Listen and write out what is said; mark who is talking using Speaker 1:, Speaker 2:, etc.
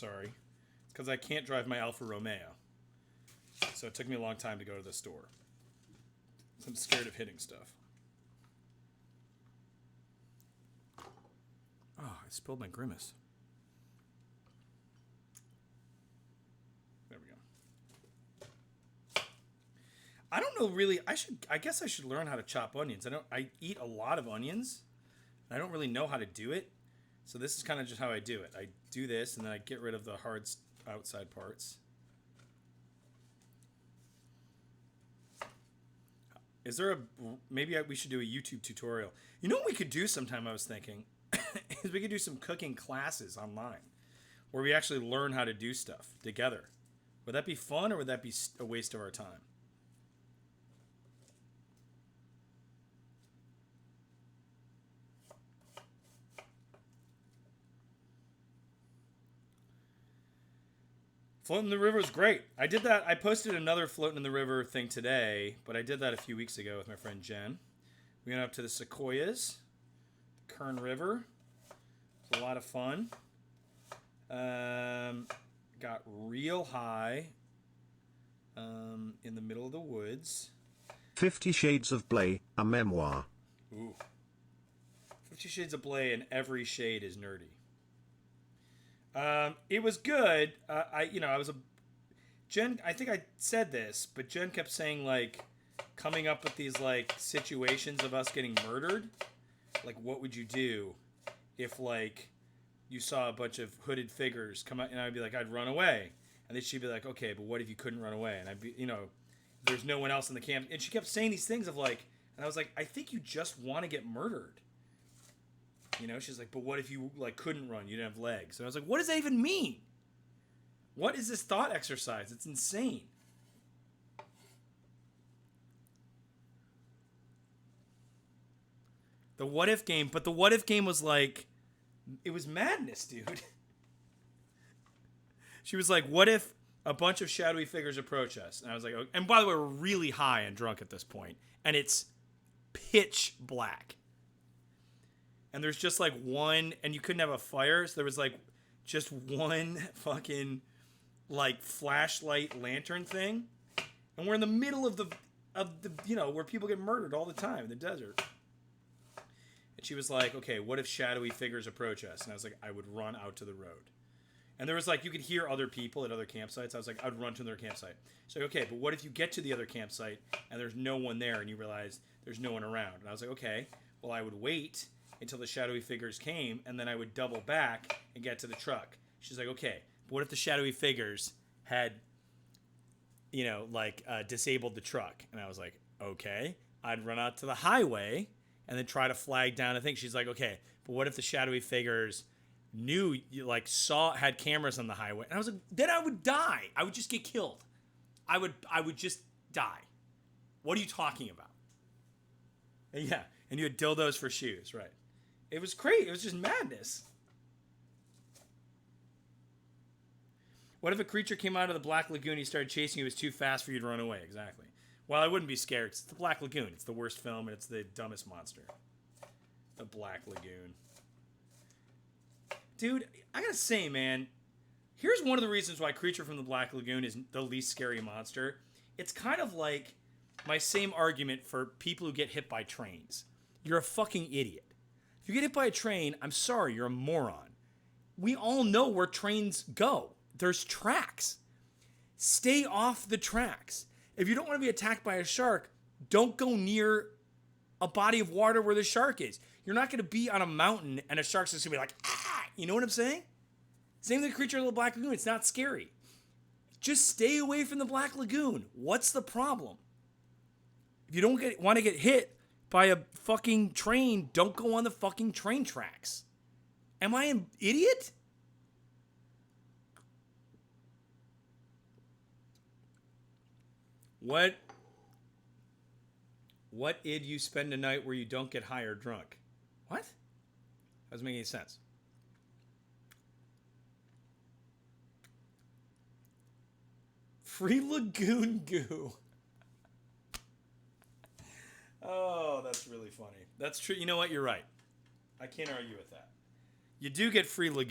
Speaker 1: sorry. It's because I can't drive my Alfa Romeo. So it took me a long time to go to the store. So I'm scared of hitting stuff. Oh, I spilled my Grimace. There we go. I don't know really. I guess I should learn how to chop onions. I eat a lot of onions. And I don't really know how to do it. So this is kind of just how I do it. I do this and then I get rid of the hard outside parts. Is there maybe we should do a YouTube tutorial. You know what we could do sometime, I was thinking, is we could do some cooking classes online where we actually learn how to do stuff together. Would that be fun or would that be a waste of our time? Floating in the river is great. I did that. I posted another floating in the river thing today, but I did that a few weeks ago with my friend Jen. We went up to the Sequoias, the Kern River. It was a lot of fun. Got real high in the middle of the woods.
Speaker 2: 50 Shades of Blay, a memoir.
Speaker 1: Ooh. 50 Shades of Blay, and every shade is nerdy. It was good. I think I said this, but Jen kept saying, like, coming up with these, like, situations of us getting murdered. Like, what would you do if, like, you saw a bunch of hooded figures come out, and I'd be like, I'd run away. And then she'd be like, okay, but what if you couldn't run away? And I'd be, there's no one else in the camp. And she kept saying these things of, like, and I was like, I think you just want to get murdered. She's like, but what if you, like, couldn't run? You didn't have legs. And I was like, what does that even mean? What is this thought exercise? It's insane. The what if game, but the what if game was like, it was madness, dude. She was like, what if a bunch of shadowy figures approach us? And I was like, oh. And by the way, we're really high and drunk at this point, and it's pitch black. And there's just like one, and you couldn't have a fire, so there was like just one fucking like flashlight lantern thing, and we're in the middle of the where people get murdered all the time in the desert. And she was like, okay, what if shadowy figures approach us? And I was like, I would run out to the road. And there was like, you could hear other people at other campsites. I was like, I'd run to their campsite. So okay, but what if you get to the other campsite and there's no one there and you realize there's no one around? And I was like, okay, well, I would wait until the shadowy figures came, and then I would double back and get to the truck. She's like, okay, but what if the shadowy figures had, disabled the truck? And I was like, okay. I'd run out to the highway and then try to flag down a thing. She's like, okay, but what if the shadowy figures knew, had cameras on the highway? And I was like, then I would die. I would just get killed. I would just die. What are you talking about? And yeah, and you had dildos for shoes, right? It was crazy. It was just madness. What if a creature came out of the Black Lagoon, he started chasing you, it was too fast for you to run away? Exactly. Well, I wouldn't be scared. It's the Black Lagoon. It's the worst film, and it's the dumbest monster. The Black Lagoon. Dude, I gotta say, man, here's one of the reasons why Creature from the Black Lagoon is the least scary monster. It's kind of like my same argument for people who get hit by trains. You're a fucking idiot. If you get hit by a train, I'm sorry, you're a moron. We all know where trains go. There's tracks. Stay off the tracks. If you don't want to be attacked by a shark, don't go near a body of water where the shark is. You're not going to be on a mountain and a shark's just going to be like, ah! You know what I'm saying? Same with the Creature of the Black Lagoon. It's not scary. Just stay away from the Black Lagoon. What's the problem? If you don't want to get hit by a fucking train, don't go on the fucking train tracks. Am I an idiot? What id you spend a night where you don't get high or drunk? What? Doesn't make any sense. Free Lagoon Goo. Oh, that's really funny. That's true. You know what? You're right. I can't argue with that. You do get free Lagoon.